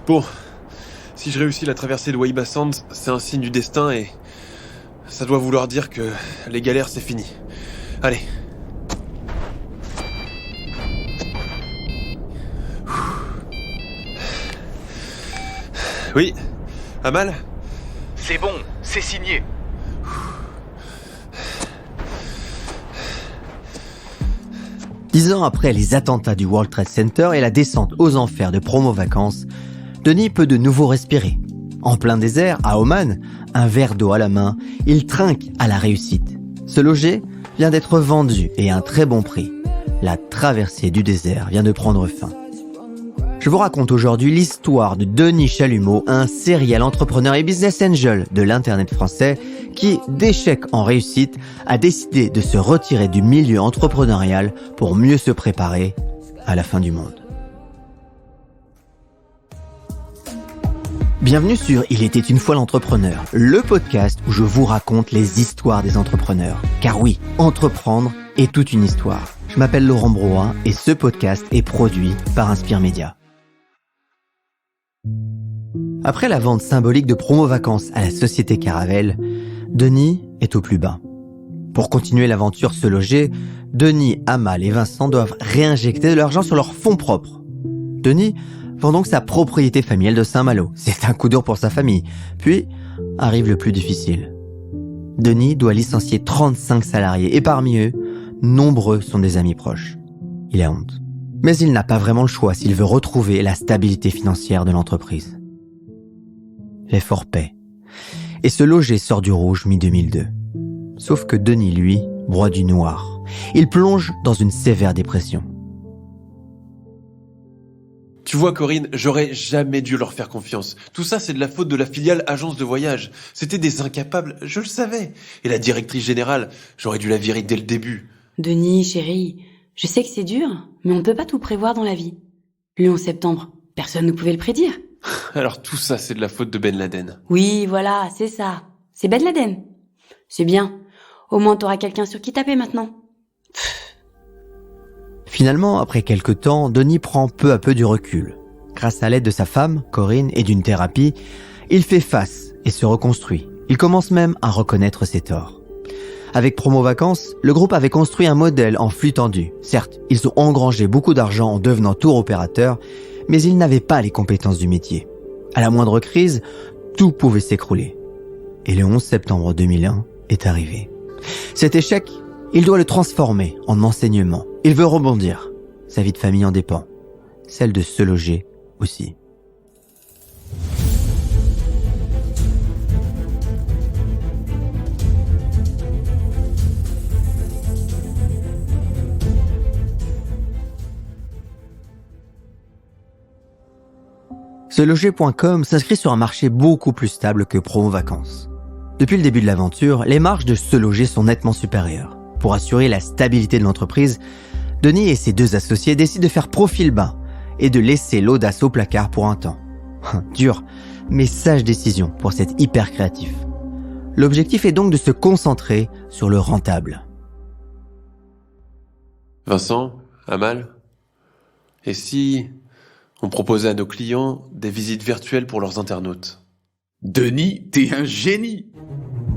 Bon, si je réussis la traversée de Waiba Sands, c'est un signe du destin et ça doit vouloir dire que les galères, c'est fini. Allez. Oui, Amal ? C'est bon, c'est signé. Dix ans après les attentats du World Trade Center et la descente aux enfers de Promo Vacances, Denis peut de nouveau respirer. En plein désert, à Oman, un verre d'eau à la main, il trinque à la réussite. Se loger vient d'être vendu et à un très bon prix. La traversée du désert vient de prendre fin. Je vous raconte aujourd'hui l'histoire de Denis Chalumeau, un serial entrepreneur et business angel de l'internet français qui, d'échec en réussite, a décidé de se retirer du milieu entrepreneurial pour mieux se préparer à la fin du monde. Bienvenue sur Il était une fois l'entrepreneur, le podcast où je vous raconte les histoires des entrepreneurs. Car oui, entreprendre est toute une histoire. Je m'appelle Laurent Broin et ce podcast est produit par Inspire Média. Après la vente symbolique de Promo Vacances à la société Caravelle, Denis est au plus bas. Pour continuer l'aventure Se Loger, Denis, Amal et Vincent doivent réinjecter de l'argent sur leurs fonds propres. Denis vend donc sa propriété familiale de Saint-Malo. C'est un coup dur pour sa famille. Puis arrive le plus difficile. Denis doit licencier 35 salariés et parmi eux, nombreux sont des amis proches. Il a honte. Mais il n'a pas vraiment le choix s'il veut retrouver la stabilité financière de l'entreprise. L'effort paie. Et Se Loger sort du rouge mi-2002. Sauf que Denis, lui, broie du noir. Il plonge dans une sévère dépression. Tu vois, Corinne, j'aurais jamais dû leur faire confiance. Tout ça, c'est de la faute de la filiale agence de voyage. C'était des incapables, je le savais. Et la directrice générale, j'aurais dû la virer dès le début. Denis, chérie, je sais que c'est dur, mais on ne peut pas tout prévoir dans la vie. Le 11 septembre, personne ne pouvait le prédire. Alors tout ça, c'est de la faute de Ben Laden. Oui, voilà, c'est ça. C'est Ben Laden. C'est bien. Au moins, t'auras quelqu'un sur qui taper maintenant. Finalement, après quelques temps, Denis prend peu à peu du recul. Grâce à l'aide de sa femme, Corinne, et d'une thérapie, il fait face et se reconstruit. Il commence même à reconnaître ses torts. Avec Promo Vacances, le groupe avait construit un modèle en flux tendu. Certes, ils ont engrangé beaucoup d'argent en devenant tour opérateur, mais ils n'avaient pas les compétences du métier. À la moindre crise, tout pouvait s'écrouler. Et le 11 septembre 2001 est arrivé. Cet échec, il doit le transformer en enseignement. Il veut rebondir. Sa vie de famille en dépend. Celle de Se Loger aussi. SeLoger.com s'inscrit sur un marché beaucoup plus stable que Promo Vacances. Depuis le début de l'aventure, les marges de Se Loger sont nettement supérieures. Pour assurer la stabilité de l'entreprise, Denis et ses deux associés décident de faire profil bas et de laisser l'audace au placard pour un temps. Dure, mais sage décision pour cet hyper créatif. L'objectif est donc de se concentrer sur le rentable. Vincent, Amal, et si on proposait à nos clients des visites virtuelles pour leurs internautes ? Denis, t'es un génie.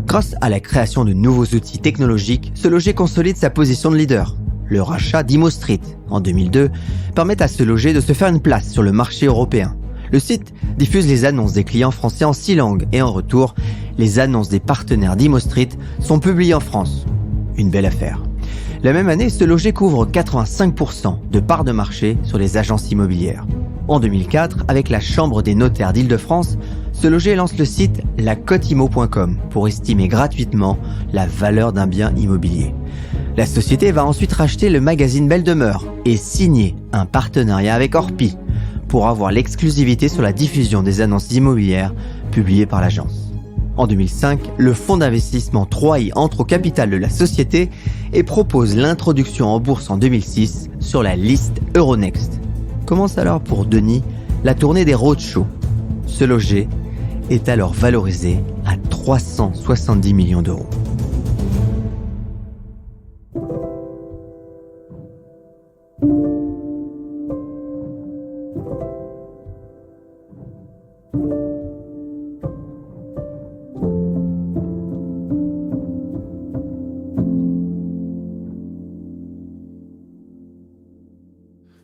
Grâce à la création de nouveaux outils technologiques, Se Loger consolide sa position de leader. Le rachat d'ImoStreet en 2002 permet à Se Loger de se faire une place sur le marché européen. Le site diffuse les annonces des clients français en 6 langues et en retour, les annonces des partenaires d'ImoStreet sont publiées en France. Une belle affaire. La même année, Se Loger couvre 85% de parts de marché sur les agences immobilières. En 2004, avec la Chambre des notaires d'Île-de-France, Se Loger lance le site lacotimo.com pour estimer gratuitement la valeur d'un bien immobilier. La société va ensuite racheter le magazine Belle Demeure et signer un partenariat avec Orpi pour avoir l'exclusivité sur la diffusion des annonces immobilières publiées par l'agence. En 2005, le fonds d'investissement 3i entre au capital de la société et propose l'introduction en bourse en 2006 sur la liste Euronext. Commence alors pour Denis la tournée des roadshows. Se Loger est alors valorisé à 370 millions d'euros.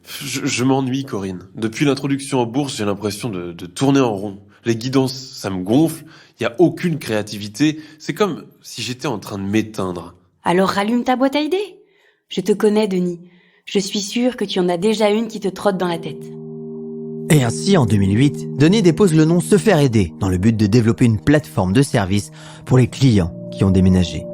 Je m'ennuie, Corinne. Depuis l'introduction en bourse, j'ai l'impression de tourner en rond. Les guidances, ça me gonfle. Il y a aucune créativité. C'est comme si j'étais en train de m'éteindre. Alors rallume ta boîte à idées. Je te connais, Denis. Je suis sûre que tu en as déjà une qui te trotte dans la tête. Et ainsi, en 2008, Denis dépose le nom Se Faire Aider dans le but de développer une plateforme de service pour les clients qui ont déménagé.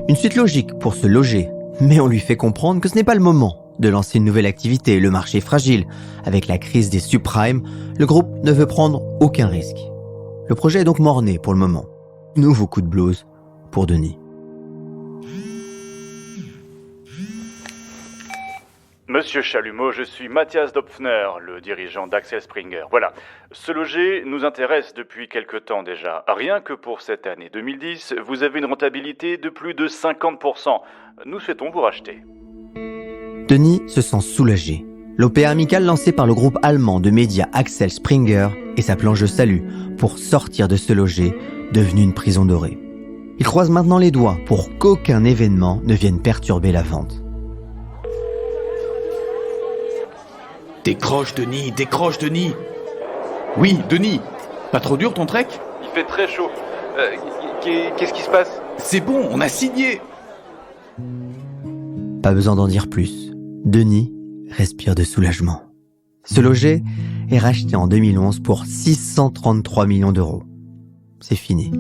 Une suite logique pour se loger, mais on lui fait comprendre que ce n'est pas le moment de lancer une nouvelle activité, le marché est fragile. Avec la crise des subprimes, le groupe ne veut prendre aucun risque. Le projet est donc mort-né pour le moment. Nouveau coup de blues pour Denis. Monsieur Chalumeau, je suis Mathias Dopfner, le dirigeant d'Axel Springer. Voilà, se loger nous intéresse depuis quelque temps déjà. Rien que pour cette année 2010, vous avez une rentabilité de plus de 50%. Nous souhaitons vous racheter. Denis se sent soulagé. L'OPA amical lancé par le groupe allemand de médias Axel Springer est sa planche de salut pour sortir de se loger, devenu une prison dorée. Il croise maintenant les doigts pour qu'aucun événement ne vienne perturber la vente. Décroche, Denis, décroche, Denis. Oui, Denis. Pas trop dur ton trek ? Il fait très chaud. Qu'est-ce qui se passe ? C'est bon, on a signé. Pas besoin d'en dire plus. Denis respire de soulagement. Se loger est racheté en 2011 pour 633 millions d'euros. C'est fini.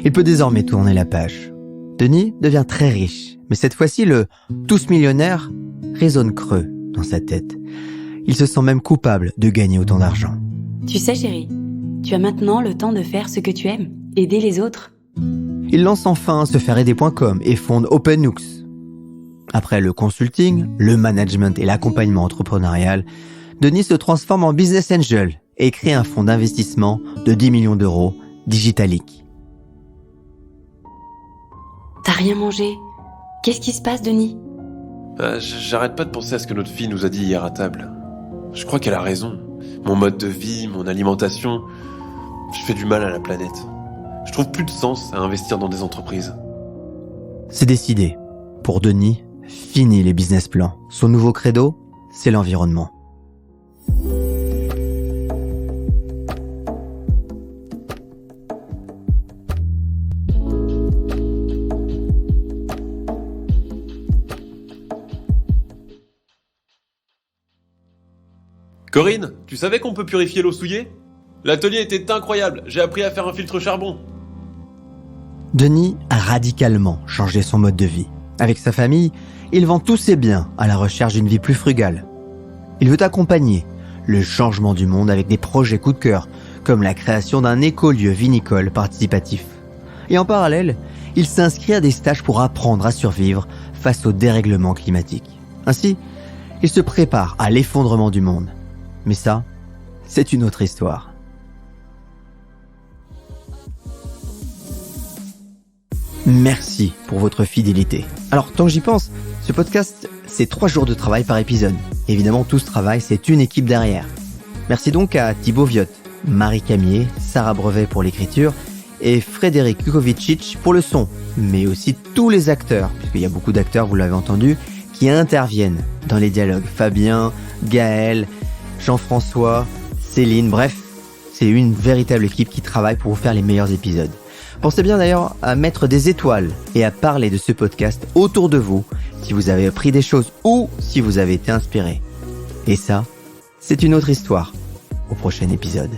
Il peut désormais tourner la page. Denis devient très riche, mais cette fois-ci, le « tous millionnaires » résonne creux dans sa tête. Il se sent même coupable de gagner autant d'argent. Tu sais, chérie, tu as maintenant le temps de faire ce que tu aimes, aider les autres. Il lance enfin sefairaider.com et fonde OpenNooks. Après le consulting, le management et l'accompagnement entrepreneurial, Denis se transforme en business angel et crée un fonds d'investissement de 10 millions d'euros, Digitalic. T'as rien mangé. Qu'est-ce qui se passe, Denis ? J'arrête pas de penser à ce que notre fille nous a dit hier à table. Je crois qu'elle a raison. Mon mode de vie, mon alimentation, je fais du mal à la planète. Je trouve plus de sens à investir dans des entreprises. C'est décidé. Pour Denis, fini les business plans. Son nouveau credo, c'est l'environnement. Corinne, tu savais qu'on peut purifier l'eau souillée ? L'atelier était incroyable, j'ai appris à faire un filtre charbon. Denis a radicalement changé son mode de vie. Avec sa famille, il vend tous ses biens à la recherche d'une vie plus frugale. Il veut accompagner le changement du monde avec des projets coup de cœur, comme la création d'un écolieu vinicole participatif. Et en parallèle, il s'inscrit à des stages pour apprendre à survivre face au dérèglement climatique. Ainsi, il se prépare à l'effondrement du monde. Mais ça, c'est une autre histoire. Merci pour votre fidélité. Alors, tant que j'y pense, ce podcast, c'est 3 jours de travail par épisode. Évidemment, tout ce travail, c'est une équipe derrière. Merci donc à Thibaut Viotte, Marie Camier, Sarah Brevet pour l'écriture et Frédéric Kukovicic pour le son, mais aussi tous les acteurs, puisqu'il y a beaucoup d'acteurs, vous l'avez entendu, qui interviennent dans les dialogues. Fabien, Gaël, Jean-François, Céline, bref, c'est une véritable équipe qui travaille pour vous faire les meilleurs épisodes. Pensez bien d'ailleurs à mettre des étoiles et à parler de ce podcast autour de vous si vous avez appris des choses ou si vous avez été inspiré. Et ça, c'est une autre histoire. Au prochain épisode.